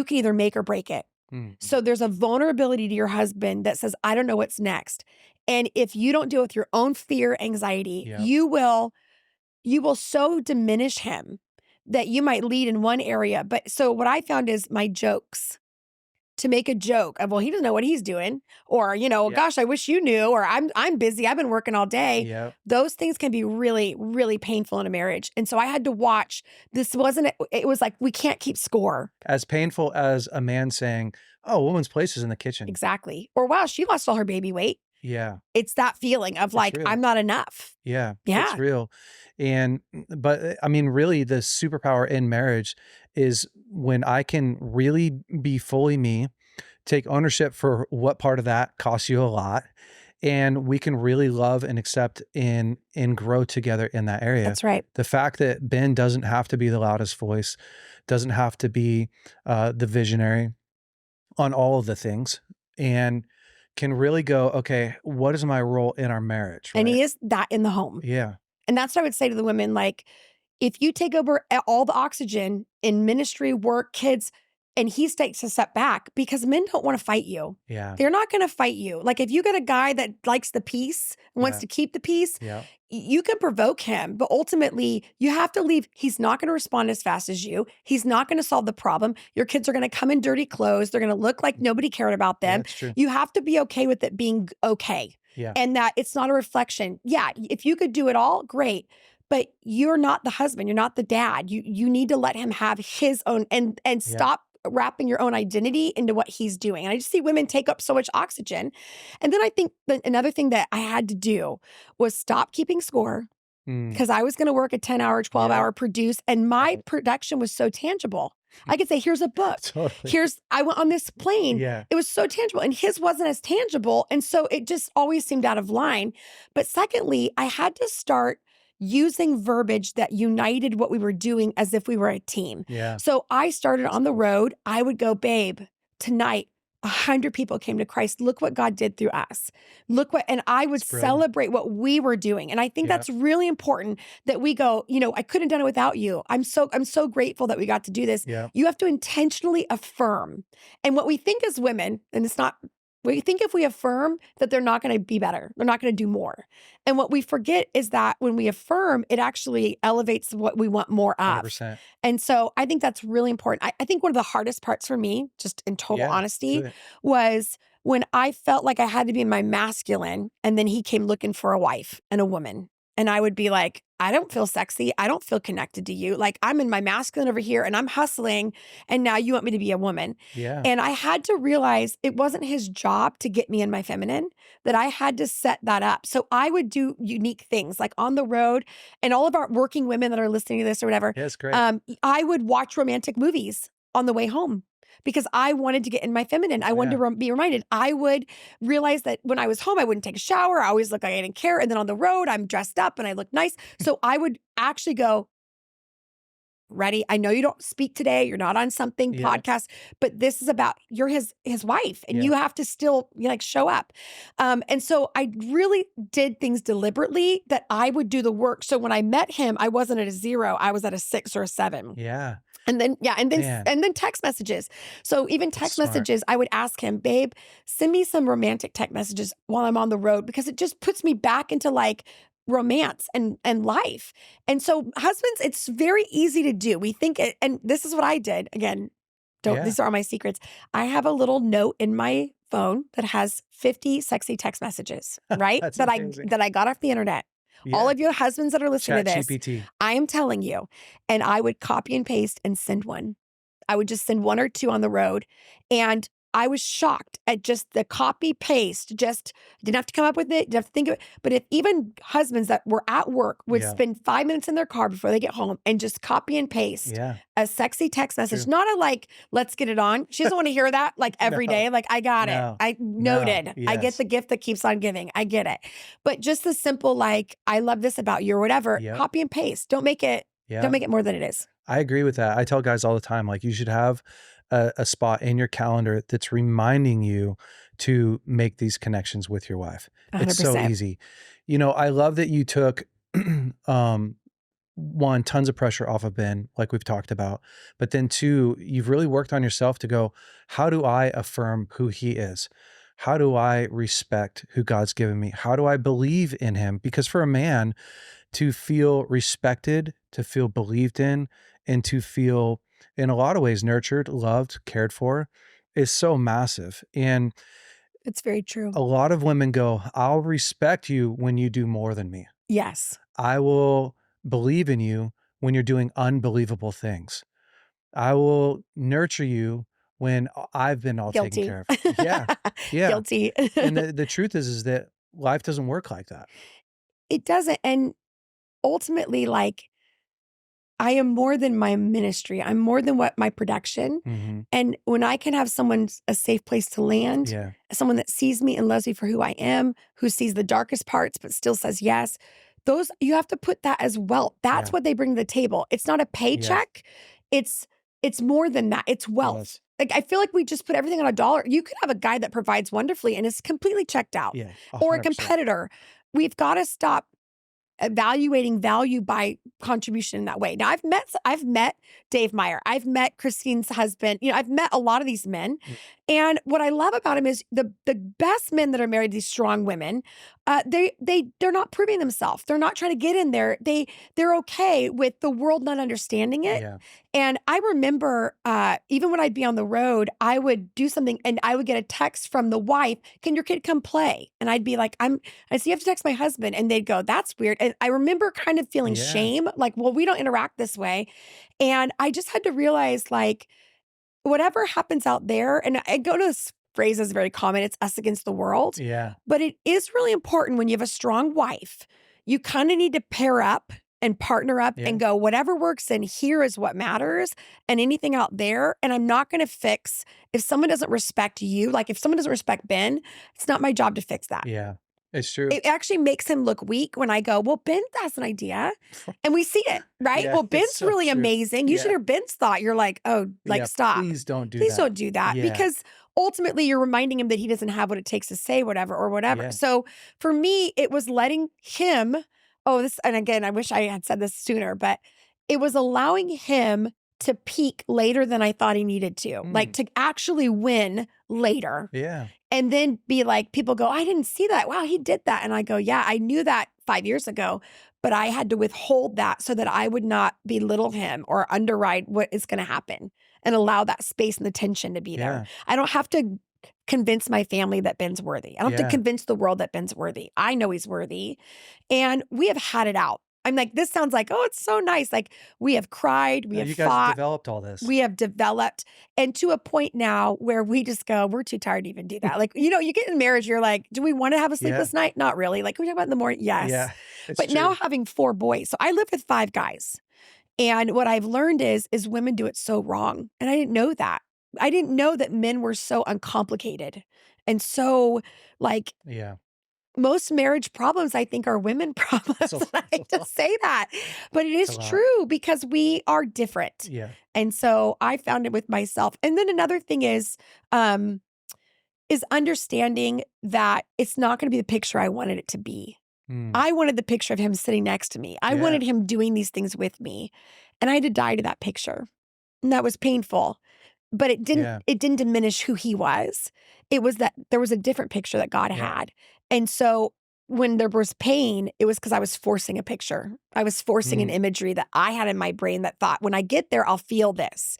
either make or break it. Mhm. So there's a vulnerability to your husband that says, I don't know what's next. And if you don't deal with your own fear, anxiety, Yep. you will so diminish him that you might lead in one area. But so what I found is my jokes, to make a joke of, well, he doesn't know what he's doing, or, Yeah. gosh, I wish you knew, or I'm busy, I've been working all day. Yep. Those things can be really, really painful in a marriage. And so I had to watch. It was like, we can't keep score. As painful as a man saying, oh, a woman's place is in the kitchen. Exactly. Or, wow, she lost all her baby weight. Yeah. It's that feeling of like, real. I'm not enough. Yeah. Yeah. It's real. But I mean, really, the superpower in marriage is when I can really be fully me, take ownership for what part of that costs you a lot, and we can really love and accept and grow together in that area. That's right. The fact that Ben doesn't have to be the loudest voice, doesn't have to be the visionary on all of the things, and can really go, okay, what is my role in our marriage? And right? he is that in the home. Yeah. And that's what I would say to the women, like, if you take over all the oxygen in ministry, work, kids, and he takes a step back, because men don't want to fight you. Yeah. They're not going to fight you. Like, if you get a guy that likes the peace, wants Yeah. to keep the peace, Yeah. you can provoke him, but ultimately you have to leave. He's not going to respond as fast as you. He's not going to solve the problem. Your kids are going to come in dirty clothes. They're going to look like nobody cared about Yeah, them. that's true. You have to be okay with it being okay. Yeah. And that it's not a reflection. Yeah, if you could do it all, great. But you're not the husband. You're not the dad. You need to let him have his own and stop wrapping your own identity into what he's doing. And I just see women take up so much oxygen. And then I think that another thing that I had to do was stop keeping score, because I was going to work a 10-hour, 12-hour produce, and my production was so tangible. I could say, here's a book. Totally. I went on this plane. Yeah. It was so tangible, and his wasn't as tangible. And so it just always seemed out of line. But secondly, I had to start using verbiage that united what we were doing as if we were a team. Yeah. So I started on the road. I would go, babe, tonight, 100 people came to Christ. Look what God did through us. Look what, and I would It's brilliant. celebrate what we were doing. And I think Yeah. that's really important that we go, I couldn't have done it without you. I'm so grateful that we got to do this. Yeah. You have to intentionally affirm. And what we think as women, and it's not, we think if we affirm that they're not going to be better, they're not going to do more. And what we forget is that when we affirm, it actually elevates what we want more of. 100%. And so I think that's really important. I think one of the hardest parts for me, just in total honesty, was when I felt like I had to be in my masculine and then he came looking for a wife and a woman. And I would be like, I don't feel sexy. I don't feel connected to you. Like I'm in my masculine over here and I'm hustling. And now you want me to be a woman. Yeah. And I had to realize it wasn't his job to get me in my feminine, that I had to set that up. So I would do unique things like on the road, and all of our working women that are listening to this or whatever. Yeah, it's great. I would watch romantic movies on the way home, because I wanted to get in my feminine. I wanted to be reminded. I would realize that when I was home, I wouldn't take a shower. I always look like I didn't care. And then on the road, I'm dressed up and I look nice. So I would actually go, ready? I know you don't speak today. You're not on something podcast, but this is about, you're his wife and you have to still show up. And so I really did things deliberately that I would do the work. So when I met him, I wasn't at a 0. I was at a 6 or a 7. Yeah. And then, and then text messages. So even text messages, I would ask him, babe, send me some romantic text messages while I'm on the road, because it just puts me back into romance and life. And so husbands, it's very easy to do. We think it, and this is what I did. Again, these are all my secrets. I have a little note in my phone that has 50 sexy text messages, right? that I got off the internet. Yeah. All of you husbands that are listening to this, GPT. I am telling you, and I would copy and paste and send one. I would just send 1 or 2 on the road. And I was shocked at just the copy paste, just didn't have to come up with it, didn't have to think of it. But if even husbands that were at work would spend 5 minutes in their car before they get home and just copy and paste a sexy text message, not a let's get it on. She doesn't want to hear that every day. I got it. I noted. Yes. I get the gift that keeps on giving. I get it. But just the simple, I love this about you or whatever, copy and paste. Don't make it more than it is. I agree with that. I tell guys all the time, you should have a spot in your calendar that's reminding you to make these connections with your wife. 100%. It's so easy. I love that you took, one, tons of pressure off of Ben, like we've talked about, but then 2, you've really worked on yourself to go, how do I affirm who he is? How do I respect who God's given me? How do I believe in him? Because for a man to feel respected, to feel believed in, and to feel in a lot of ways nurtured, loved, cared for is so massive. And it's very true. A lot of women go, I'll respect you when you do more than me. Yes. I will believe in you when you're doing unbelievable things. I will nurture you when I've been all taken care of. Yeah. Guilty. And the truth is that life doesn't work like that. It doesn't. And ultimately, I am more than my ministry. I'm more than what my production. Mm-hmm. And when I can have someone a safe place to land, someone that sees me and loves me for who I am, who sees the darkest parts but still says yes, you have to put that as wealth. That's what they bring to the table. It's not a paycheck. Yes. It's more than that. It's wealth. Yes. I feel like we just put everything on a dollar. You could have a guy that provides wonderfully and is completely checked out. Yeah, or a competitor. We've got to stop evaluating value by contribution in that way. Now I've met Dave Meyer. I've met Christine's husband. I've met a lot of these men. And what I love about him is the best men that are married to these strong women, they're not proving themselves. They're not trying to get in there. They're okay with the world not understanding it. Yeah. And I remember even when I'd be on the road, I would do something and I would get a text from the wife, can your kid come play? And I'd be like, I see you have to text my husband. And they'd go, that's weird. And I remember kind of feeling shame, well, we don't interact this way. And I just had to realize whatever happens out there, and I go to this phrase that's very common, it's us against the world. Yeah. But it is really important when you have a strong wife, you kind of need to pair up and partner up and go, whatever works in here is what matters, and anything out there. And I'm not going to fix if someone doesn't respect you. If someone doesn't respect Ben, it's not my job to fix that. Yeah. It's true. It actually makes him look weak when I go, well, Ben has an idea. And we see it, right? Well, Ben's so really amazing. You should hear Ben's thought. You're like, oh, stop. Please don't do that. Please don't do that. Yeah. Because ultimately you're reminding him that he doesn't have what it takes to say whatever or whatever. Yeah. So for me, it was letting him, and again, I wish I had said this sooner, but it was allowing him to peak later than I thought he needed to, like Mm. to actually win later. Yeah. And then be like, people go, I didn't see that. Wow, he did that. And I go, yeah, I knew that 5 years ago, but I had to withhold that so that I would not belittle him or underwrite what is going to happen and allow that space and the tension to be there. Yeah. I don't have to convince my family that Ben's worthy. I don't have to Yeah. convince the world that Ben's worthy. I know he's worthy. And we have had it out. I'm like, this sounds like, oh, it's so nice. Like we have cried, we have You guys fought, developed all this. we have developed, and to a point now where we just go, we're too tired to even do that. Like, you get in marriage, you're like, do we want to have a Yeah. sleepless night? Not really. Like, can we talk about it in the morning? Yes. Yeah. It's But true. now having 4 boys. So I live with 5 guys. And what I've learned is women do it so wrong. And I didn't know that. I didn't know that men were so uncomplicated and so like Yeah. most marriage problems, I think, are women problems. a- I hate to say that, but it It's is a lot. true because we are different. Yeah. And so I found it with myself. And then another thing is understanding that it's not going to be the picture I wanted it to be. Mm. I wanted the picture of him sitting next to me. I Yeah. wanted him doing these things with me. And I had to die to that picture. And that was painful. But it Yeah. didn't diminish who he was. It was that there was a different picture that God Yeah. had. And so when there was pain, it was because I was forcing a picture. I was forcing an imagery that I had in my brain that thought, when I get there, I'll feel this.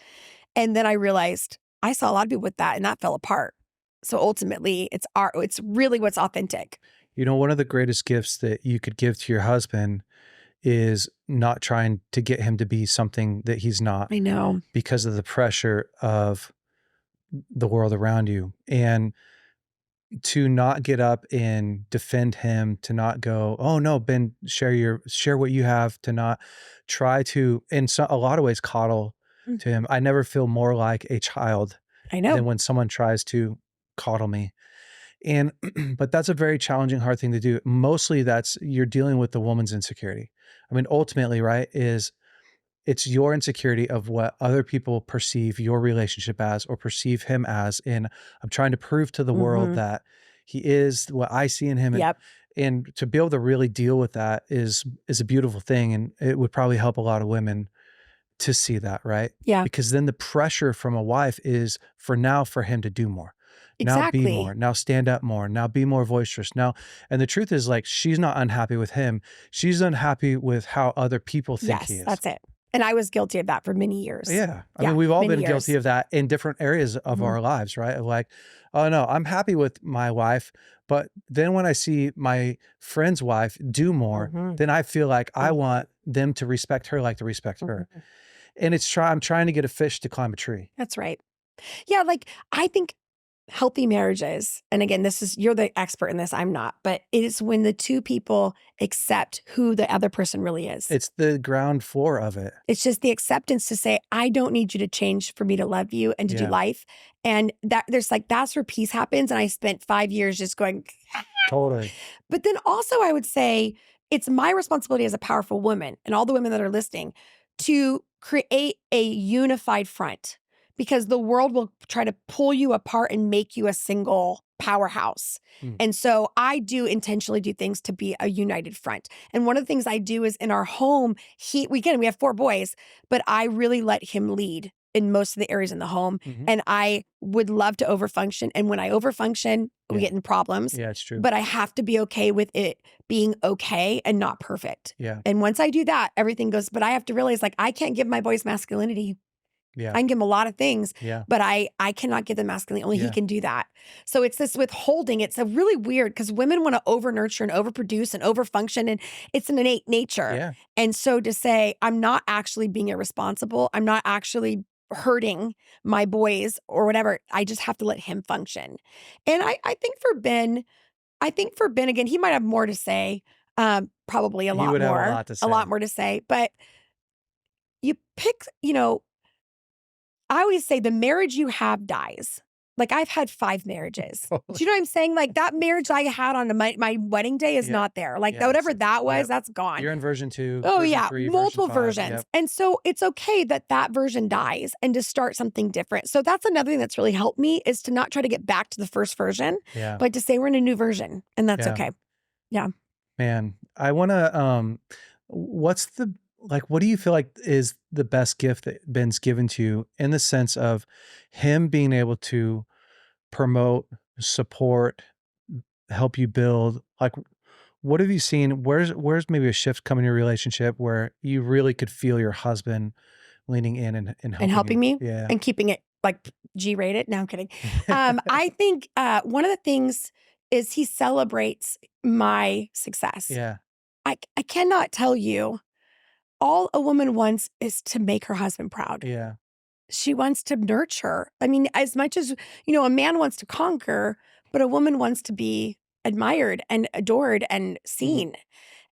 And then I realized I saw a lot of people with that and that fell apart. So ultimately, it's really what's authentic. One of the greatest gifts that you could give to your husband is not trying to get him to be something that he's not I know. because of the pressure of the world around you. And to not get up and defend him, to not go, oh no, Ben, share what you have, to not try to, in a lot of ways, coddle Mm. to him. I never feel more like a child I know. than when someone tries to coddle me. And, but that's a very challenging, hard thing to do. Mostly you're dealing with the woman's insecurity. I mean, ultimately, right, it's your insecurity of what other people perceive your relationship as or perceive him as. And I'm trying to prove to the world Mhm. that he is what I see in him. Yep. And to be able to really deal with that is a beautiful thing. And it would probably help a lot of women to see that, right? Yeah. Because then the pressure from a wife is for him to do more. Now be Exactly. more. Now stand up more. Now be more boisterous. Now, and the truth is, like, she's not unhappy with him. She's unhappy with how other people think he Yes, is. that's it. And I was guilty of that for many years. Yeah. I mean, we've all many been guilty years. of that in different areas of Mhm. our lives, right? Of like, oh no, I'm happy with my wife, but then when I see my friend's wife do more, Mhm. then I feel like I Mhm. want them to respect her like to respect her. Mhm. And I'm trying to get a fish to climb a tree. That's right. Yeah, like, I think healthy marriages, and again, you're the expert in this, I'm not, but it is when the 2 people accept who the other person really is. It's the ground floor of it. It's just the acceptance to say, I don't need you to change for me to love you and to do Yeah. life. And that's where peace happens. And I spent 5 years just going, Totally. but then also I would say it's my responsibility as a powerful woman and all the women that are listening to create a unified front, because the world will try to pull you apart and make you a single powerhouse. Mm. And so I do intentionally do things to be a united front. And one of the things I do is in our home, we have 4 boys, but I really let him lead in most of the areas in the home. Mhm. And I would love to overfunction. And when I overfunction, we Yeah. get in problems. Yeah, it's true. But I have to be okay with it being okay and not perfect. Yeah. And once I do that, everything goes, but I have to realize, like, I can't give my boys masculinity. Yeah. I can give him a lot of things, Yeah. but I cannot give them masculinity. Only he Yeah. can do that. So it's this withholding. It's a really weird, because women want to over nurture and overproduce and overfunction, and it's an innate nature. Yeah. And so to say, I'm not actually being irresponsible, I'm not actually hurting my boys or whatever, I just have to let him function. And I think for Ben, again, he might have more to say, probably a He lot would have more, a lot to say. but you pick, I always say the marriage you have dies. Like, I've had 5 marriages. Do Totally. you know what I'm saying? Like, that marriage I had on my wedding day is Yep. not there. Like, Yeah. whatever that was, Yep. that's gone. You're in version 2, Oh, version yeah, 3, version multiple 5. versions. Yep. And so it's okay that that version dies and to start something different. So that's another thing that's really helped me is to not try to get back to the first version, Yeah. but to say we're in a new version, and that's Yeah. okay. Yeah. Man, I wanna, what's the like, what do you feel like is the best gift that Ben's given to you in the sense of him being able to promote, support, help you build? Like, what have you seen? Where's maybe a shift come in your relationship where you really could feel your husband leaning in and And helping helping you? me Yeah. and keeping it, like, G-rated. No, I'm kidding. I think, one of the things is he celebrates my success. Yeah. I cannot tell you, all a woman wants is to make her husband proud. Yeah. She wants to nurture. I mean, as much as, you know, a man wants to conquer, but a woman wants to be admired and adored and Mhm. seen.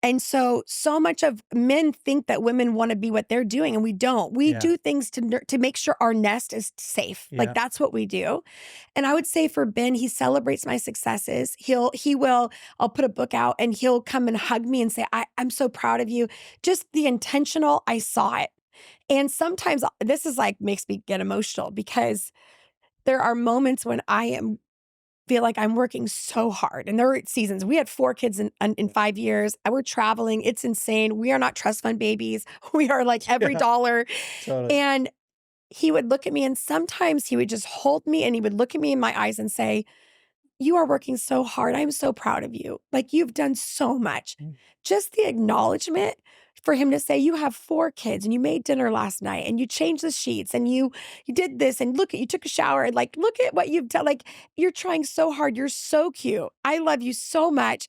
And so, so much of men think that women wanna be what they're doing, and we don't. We Yeah. do things to make sure our nest is safe. Like, Yeah. that's what we do. And I would say for Ben, he celebrates my successes. I'll put a book out, and he'll come and hug me and say, I'm so proud of you." Just the intentional, I saw it. And sometimes this is like makes me get emotional because there are moments when feel like I'm working so hard. And there were seasons. We had 4 kids in 5 years. We're traveling. It's insane. We are not trust fund babies. We are like every Yeah. dollar. Totally. And he would look at me and sometimes he would just hold me and he would look at me in my eyes and say, "You are working so hard. I'm so proud of you. Like, you've done so much." Mm. Just the acknowledgement for him to say, "You have 4 kids and you made dinner last night and you changed the sheets and you did this and look at you took a shower and like look at what you've done. Like, you're trying so hard. You're so cute. I love you so much."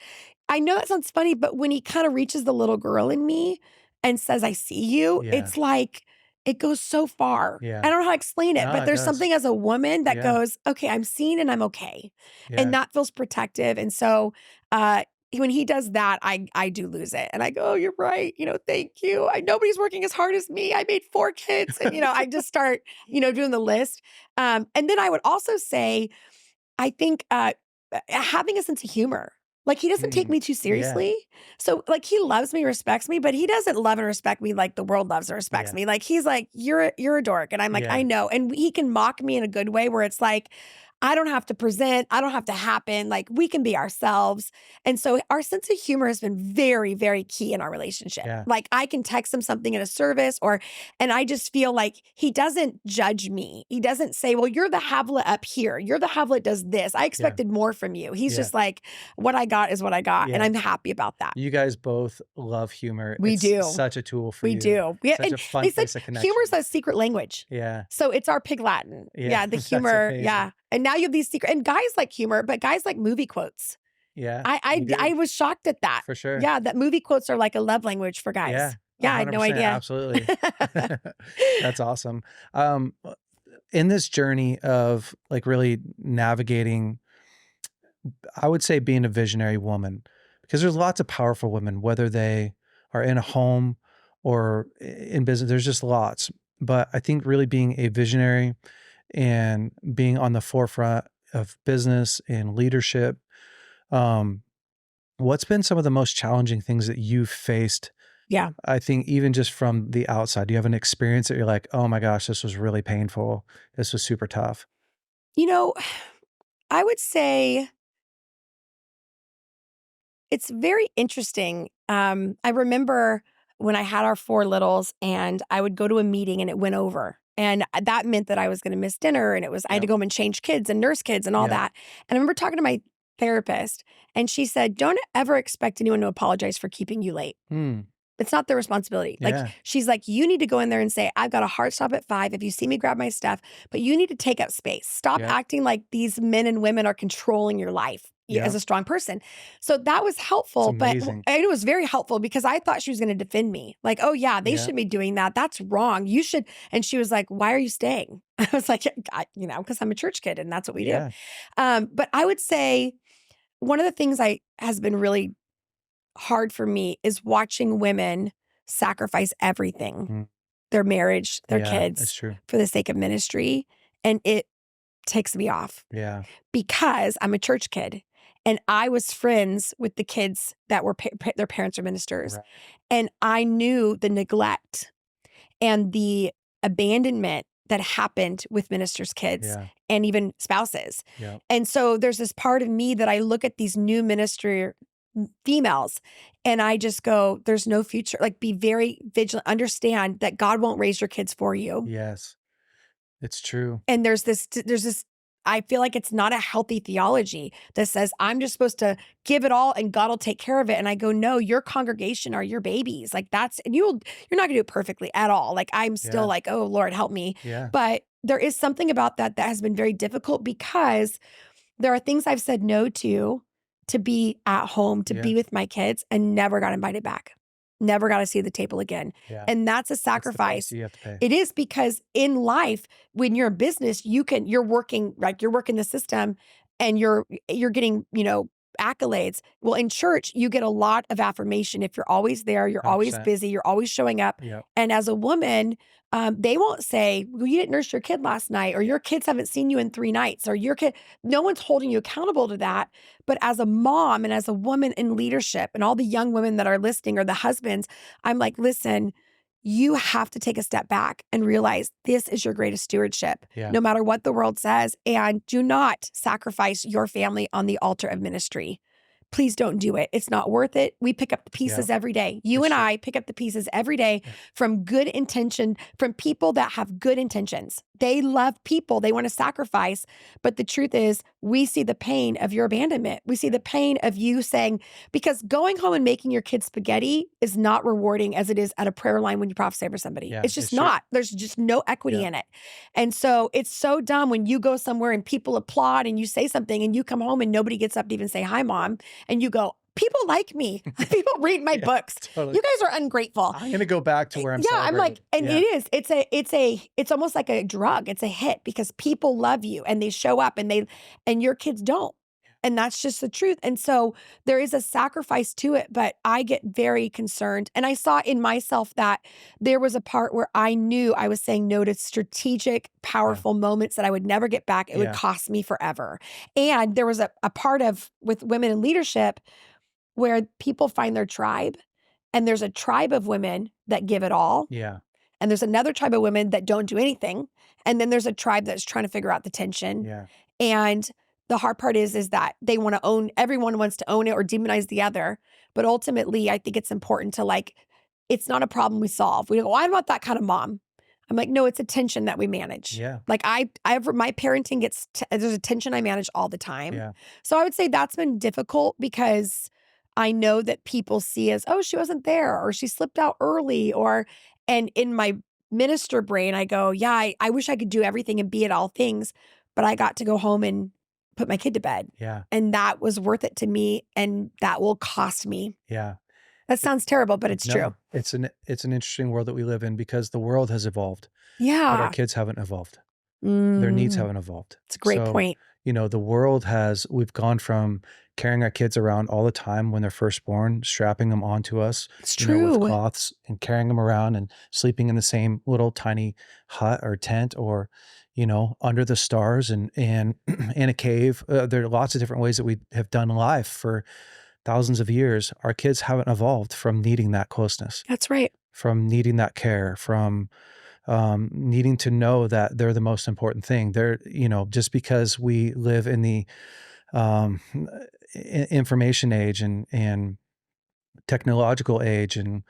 I know that sounds funny, but when he kind of reaches the little girl in me and says, "I see you," Yeah. it's like it goes so far. I Yeah. don't know how to explain it, No, but it there's does. something as a woman that Yeah. goes, "Okay, I'm seen and I'm okay." Yeah. And that feels protective. And so, uh, when he does that, I do lose it. And I go, "Oh, you're right. You know, thank you. Nobody's working as hard as me. I made 4 kids." And, I just start, doing the list. And then I would also say, I think, having a sense of humor. Like, he doesn't take Mm. me too Yeah. seriously. So, like, he loves me, respects me, but he doesn't love and respect me like the world loves and respects Yeah. me. Like, he's like, you're a dork." And I'm like, Yeah. "I know." And he can mock me in a good way where it's like, I don't have to present, I don't have to happen. Like, we can be ourselves. And so our sense of humor has been very, very key in our relationship. Yeah. Like, I can text him something in a service and I just feel like he doesn't judge me. He doesn't say, "Well, you're the Havilah up here. You're the Havilah that does this. I Yeah. expected more from you." He's Yeah. just like, "What I got is what I got." And Yeah. I'm happy about that. You guys both love humor. We It's do. such a tool for We you. do. Yeah, Such and a fun they said place of humor is connection. a secret language. Yeah. So it's our pig Latin. Yeah. Yeah, the That's humor. amazing. Yeah. And now you have these secret and guys like humor, but guys like movie quotes. Yeah. I We I do. I was shocked at that. For sure. Yeah, that movie quotes are like a love language for Yeah. guys. Yeah, I had no 100%. idea. Absolutely. That's awesome. Um, in this journey of like really navigating, I would say being a visionary woman, because there's lots of powerful women, whether they are in a home or in business, there's just lots. But I think really being a visionary and being on the forefront of business and leadership, um, what's been some of the most challenging things that you've faced? Yeah. I think even just from the outside, do you have an experience that you're like, oh my gosh, this was really painful. This was super tough. You know, I would say it's very interesting. I remember when I had our 4 littles and I would go to a meeting and it went over. And that meant that I was going to miss dinner and I had to Yep. go home and change kids and nurse kids and all Yep. that. And I remember talking to my therapist and she said, "Don't ever expect anyone to apologize for keeping you late. Hmm. It's not their responsibility." Like, Yeah. she's like, "You need to go in there and say, 'I've got a hard stop at 5. If you see me, grab my stuff, but you need to take up space. Stop Yep. acting like these men and women are controlling your life as Yep. a strong person.'" So that was It's helpful, but amazing. it was very helpful because I thought she was going to defend me. Like, "Oh yeah, they Yeah. should be doing that. That's wrong. You should." And she was like, "Why are you staying?" I was like, because I'm a church kid and that's what we do." Yeah. But I would say one of the things I has been really hard for me is watching women sacrifice everything, Mm. their marriage, their Yeah. It's kids true. for the sake of ministry. And it ticks me off Yeah. because I'm a church kid and I was friends with the kids that were their parents are ministers. Right. And I knew the neglect and the abandonment that happened with ministers' kids Yeah. and even spouses. Yeah. And so there's this part of me that I look at these new minister females and I just go, there's no future. Like, be very vigilant. Understand that God won't raise your kids for you. Yes. It's true. And there's this, I feel like it's not a healthy theology that says I'm just supposed to give it all and God will take care of it. And I go, no, your congregation are your babies. Like, that's, and you're not gonna do it perfectly at all. Like, I'm still like, oh Lord, help me. Yeah. But there is something about that has been very difficult because there are things I've said no to be at home, to be with my kids, and never got invited back. Never got to see the table again. Yeah. And that's a That's the price sacrifice. you have to pay. It is, because in life, when you're a business, you're working the system and you're getting, accolades. Well, in church, you get a lot of affirmation. If you're always there, you're always 100%. busy, you're always showing up. Yep. And as a woman, they won't say, well, you didn't nurse your kid last night, or your kids haven't seen you in 3 nights, or your kid, no one's holding you accountable to that. But as a mom and as a woman in leadership, and all the young women that are listening, or the husbands, I'm like, listen, you have to take a step back and realize this is your greatest stewardship, no matter what the world says. And do not sacrifice your family on the altar of ministry. Please don't do it. It's not worth it. We pick up the pieces every day. You and I pick up the pieces every day from good intention, from people that have good intentions. They love people. They want to sacrifice. But the truth is, we see the pain of your abandonment. We see the pain of you saying, because going home and making your kids spaghetti is not rewarding as it is at a prayer line when you prophesy over somebody. It's just not. There's just no equity in it. And so it's so dumb when you go somewhere and people applaud and you say something and you come home and nobody gets up to even say, hi, Mom. And you go, people like me. People read my books. Totally. You guys are ungrateful. I'm going to go back to where I'm I'm like, and it is, it's almost like a drug. It's a hit because people love you and they show up and your kids don't. And that's just the truth. And so there is a sacrifice to it, but I get very concerned. And I saw in myself that there was a part where I knew I was saying no to strategic, powerful moments that I would never get back. It would cost me forever. And there was a part with women in leadership where people find their tribe, and there's a tribe of women that give it all. Yeah. And there's another tribe of women that don't do anything. And then there's a tribe that's trying to figure out the tension. Yeah. And the hard part is that they want to own, everyone wants to own it or demonize the other. But ultimately, I think it's important to it's not a problem we solve. We go, I'm not that kind of mom. I'm like, no, it's a tension that we manage. Yeah. Like my parenting there's a tension I manage all the time. Yeah. So I would say that's been difficult because I know that people see as, oh, she wasn't there, or she slipped out early, and in my minister brain, I go, yeah, I wish I could do everything and be at all things, but I got to go home and put my kid to bed. Yeah. And that was worth it to me, and that will cost me. Yeah. That sounds terrible, but it's true. It's an interesting world that we live in because the world has evolved. Yeah. But our kids haven't evolved. Their needs haven't evolved. It's a great point. The world we've gone from carrying our kids around all the time when they're first born, strapping them onto us, It's true. with cloths, and carrying them around and sleeping in the same little tiny hut or tent, or, under the stars and in a cave. There are lots of different ways that we have done life for thousands of years. Our kids haven't evolved from needing that closeness. That's right. From needing that care, from needing to know that they're the most important thing. They're, just because we live in the information age and technological age, and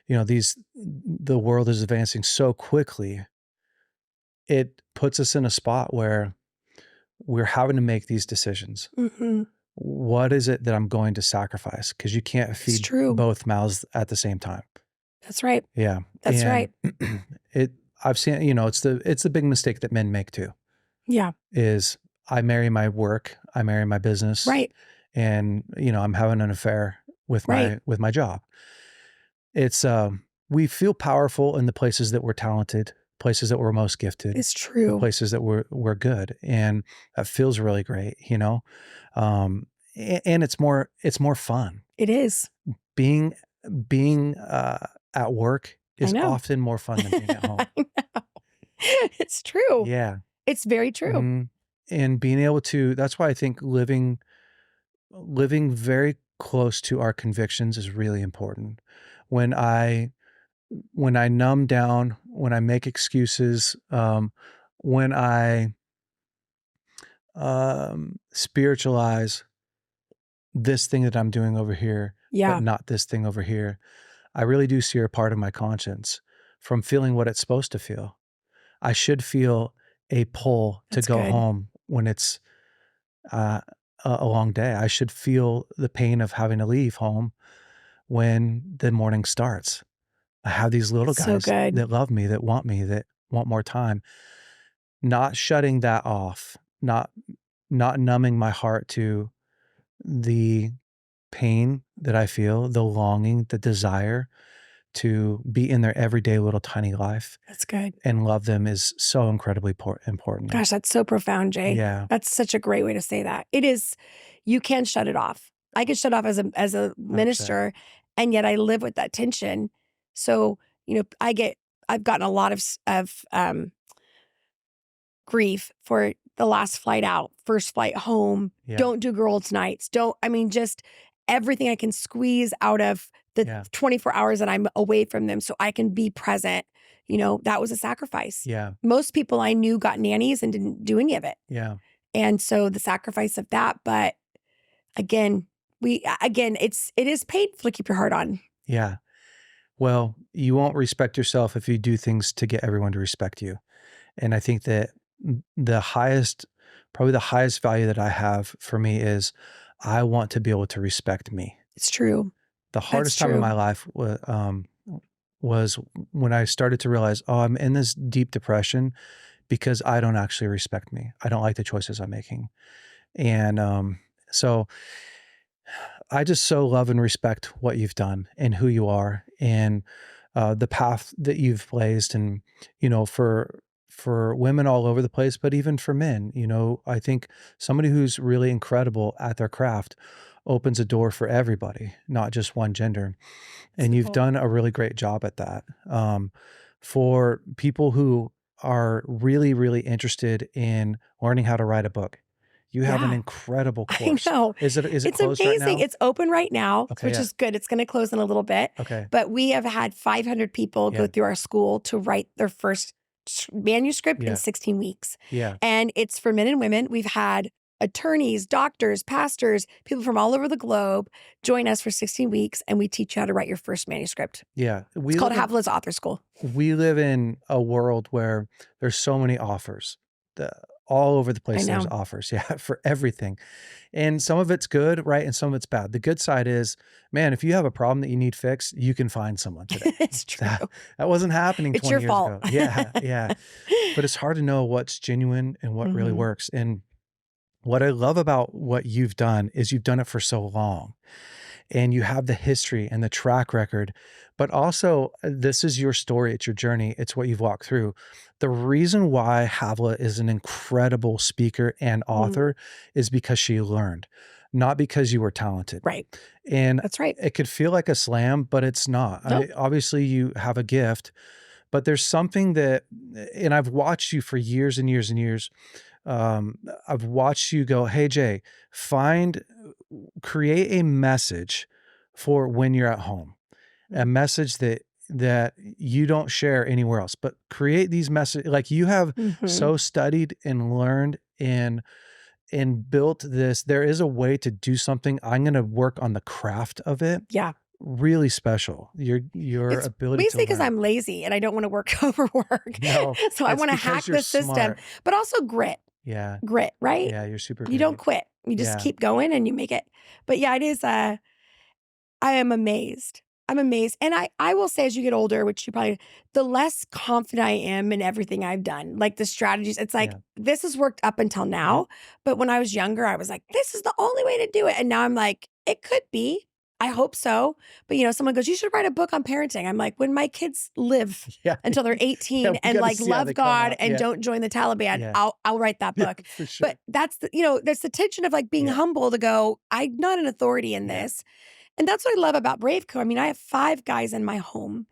the world is advancing so quickly, it puts us in a spot where we're having to make these decisions. Mm-hmm. What is it that I'm going to sacrifice? Because you can't feed both mouths at the same time. That's right. Yeah. That's right. I've seen, it's the big mistake that men make too. Yeah. Is I marry my work, I marry my business. Right. And, I'm having an affair with my job. It's, we feel powerful in the places that we're talented, places that we're most gifted. It's true. Places that we're good. And that feels really great, and it's more fun. It is. Being at work is often more fun than being at home. It's true. Yeah. It's very true. Mm-hmm. and being able to, that's why I think living very close to our convictions is really important. When I numb down, when I make excuses, when I spiritualize this thing that I'm doing over here, but Yeah, not this thing over here, I really do see a part of my conscience from feeling what it's supposed to feel. I should feel a pull to that's go good. home when it's uh, a long day. I should feel the pain of having to leave home when the morning starts. I have these little It's so guys good. that love me, that want more time. Not shutting that off, not numbing my heart to the pain that I feel, the longing, the desire to be in their everyday little tiny life That's good. and love them is so incredibly important. Gosh, that's so profound, Jay. Yeah, That's such a great way to say that. It is, you can shut it off. I can shut off as a 100%. minister, and yet I live with that tension. So, I've gotten a lot of grief for the last flight out, first flight home, Yeah, don't do girls' nights, just everything I can squeeze out of the yeah, 24 hours that I'm away from them so I can be present. That was a sacrifice. yeah, Most people I knew got nannies and didn't do any of it. yeah, And so the sacrifice of that, but again, it is painful to keep your heart on. yeah. Well, you won't respect yourself if you do things to get everyone to respect you. And I think that the highest, probably the highest value that I have for me is I want to be able to respect me. It's true. The That's hardest time in true. my life was when I started to realize, oh, I'm in this deep depression because I don't actually respect me. I don't like the choices I'm making. And so I just so love and respect what you've done and who you are and the path that you've blazed. And, for women all over the place, but even for men, I think somebody who's really incredible at their craft opens a door for everybody, not just one gender. So And you've cool. done a really great job at that. For people who are really, really interested in learning how to write a book, you have an Yeah. incredible I course. know. Is it It's closed right amazing. now? It's open right now, Okay, which yeah. is good. It's gonna close in a little bit, Okay. but we have had 500 people go Yeah. through our school to write their first manuscript in Yeah. 16 weeks, Yeah. and it's for men and women. We've had attorneys, doctors, pastors, people from all over the globe join us for 16 weeks, and we teach you how to write your first manuscript. Yeah. It's called Havilah's Author School. We live in a world where there's so many offers. The all over the I place there's know. offers, yeah, for everything. And some of it's good, right? And some of it's bad. The good side is, man, if you have a problem that you need fixed, you can find someone today. It's true. That wasn't happening It's 20 your years fault. ago. Yeah, yeah. But it's hard to know what's genuine and what really Mhm. works. And what I love about what you've done is you've done it for so long and you have the history and the track record, but also this is your story, it's your journey, it's what you've walked through. The reason why Havilah is an incredible speaker and Mm, author is because she learned, not because you were talented. right. And That's right. it could feel like a slam, but it's not. Nope. Obviously, you have a gift, but there's something that, and I've watched you for years and years and years. I've watched you go, hey, Jay, create a message for when you're at home, a Mm. message that you don't share anywhere else, but create these messages like you have Mhm. so studied and learned and built this. There is a way to do something. I'm going to work on the craft of it. Yeah. Really special. Your It's ability to basically because 'cause learn. I'm lazy and I don't wanna work overwork. No, So I it's wanna because hack you're the system, smart. but also grit. Yeah. Grit, right? Yeah. You're super You don't great. quit. You just Yeah. keep going and you make it. But yeah, it is, I am amazed. I'm amazed. And I will say as you get older, which you probably the less confident I am in everything I've done, like the strategies, it's like, Yeah. this has worked up until now. But when I was younger, I was like, this is the only way to do it. And now I'm like, it could be. I hope so. But someone goes, you should write a book on parenting. I'm like, when my kids live Yeah. until they're Yeah. 18 We and got to like see how love they come God out. and Yeah. don't join the Taliban, Yeah. I'll write that Yeah. book. For sure. But that's there's the tension of like being Yeah. humble to go, I'm not an authority in Yeah. this. And that's what I love about BraveCo. I mean, I have 5 guys in my home,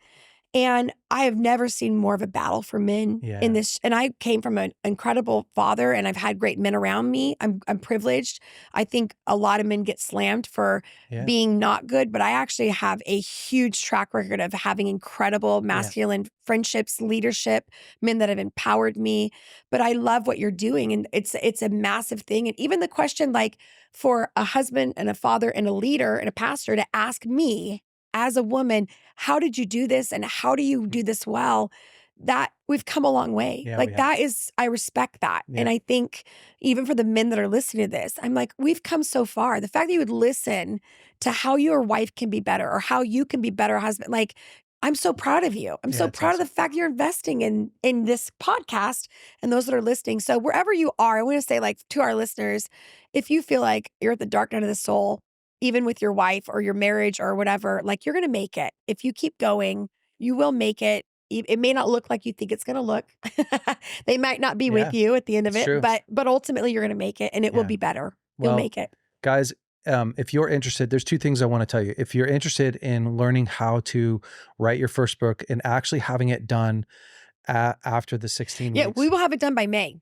And I have never seen more of a battle for men in this. And I came from an incredible father, and I've had great men around me. I'm privileged. I think a lot of men get slammed for being not good, but I actually have a huge track record of having incredible masculine friendships, leadership, men that have empowered me. But I love what you're doing, and it's a massive thing. And even the question, like, for a husband and a father and a leader and a pastor to ask me as a woman, how did you do this? And how do you do this well? That we've come a long way. Like that is, I respect that. And I think even for the men that are listening to this, I'm like, we've come so far. The fact that you would listen to how your wife can be better or how you can be better husband, like, I'm so proud of you. I'm so proud of the fact you're investing in this podcast and those that are listening. So wherever you are, I want to say, like, to our listeners, if you feel like you're at the dark night of the soul, even with your wife or your marriage or whatever, like, you're going to make it. If you keep going, you will make it. It may not look like you think it's going to look. They might not be with you at the end of it, but ultimately you're going to make it, and it will be better. You'll make it. Guys, if you're interested, there's two things I want to tell you. If you're interested in learning how to write your first book and actually having it done after the 16 weeks. We will have it done by May.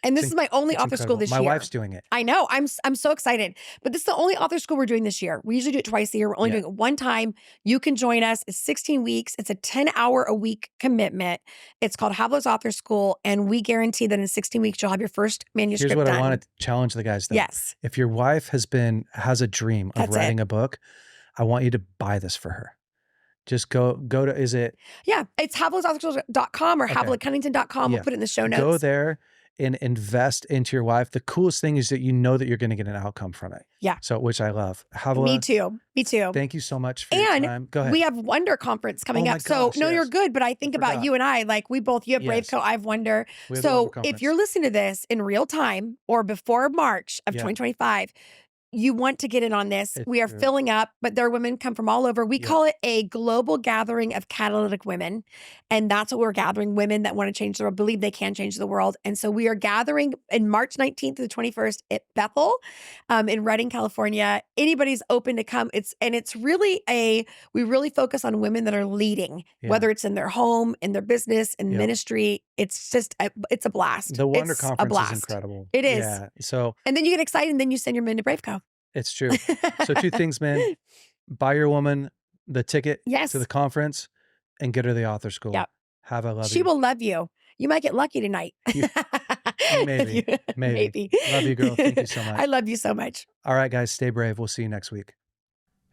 And this is my only author school this year. My wife's doing it. I know. I'm so excited. But this is the only author school we're doing this year. We usually do it twice a year. We're only doing it one time. You can join us. It's 16 weeks. It's a 10-hour-a-week commitment. It's called Havilah's Author School. And we guarantee that in 16 weeks, you'll have your first manuscript done. Here's what I want to challenge the guys though. Yes. If your wife has a dream of writing a book, I want you to buy this for her. Just go to, is it? Yeah, it's havilahsauthorschools.com or havilahcunnington.com. We'll put it in the show notes. Go there and invest into your wife. The coolest thing is that you know that you're going to get an outcome from it. So, which I love. Havilah, me too. Me too. Thank you so much for your time. Go ahead. We have Wonder Conference coming up. So, you're good. But I think about you and I, like, you have BraveCo, I have Wonder. So if you're listening to this in real time or before March of 2025, you want to get in on this. We are filling up, but there are women come from all over. We call it a global gathering of catalytic women. And that's what we're gathering, women that want to change the world, believe they can change the world. And so we are gathering in March 19th to the 21st at Bethel in Redding, California. Anybody's open to come. It's really we really focus on women that are leading, whether it's in their home, in their business, in ministry. It's just, it's a blast. The Wonder Conference is incredible. It is. Yeah. So, and then you get excited and then you send your men to BraveCo. It's true. So two things, man. Buy your woman the ticket to the conference and get her the author school. Have a love She will love you. You might get lucky tonight. Maybe. Love you, girl. Thank you so much. I love you so much. All right, guys, stay brave. We'll see you next week.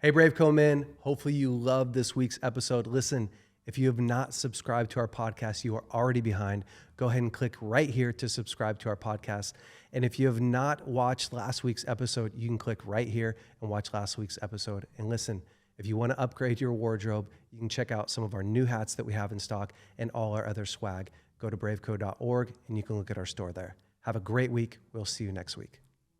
Hey, BraveCo men. Hopefully you loved this week's episode. Listen, if you have not subscribed to our podcast, you are already behind. Go ahead and click right here to subscribe to our podcast. And if you have not watched last week's episode, you can click right here and watch last week's episode. And listen, if you want to upgrade your wardrobe, you can check out some of our new hats that we have in stock and all our other swag. Go to braveco.org and you can look at our store there. Have a great week. We'll see you next week.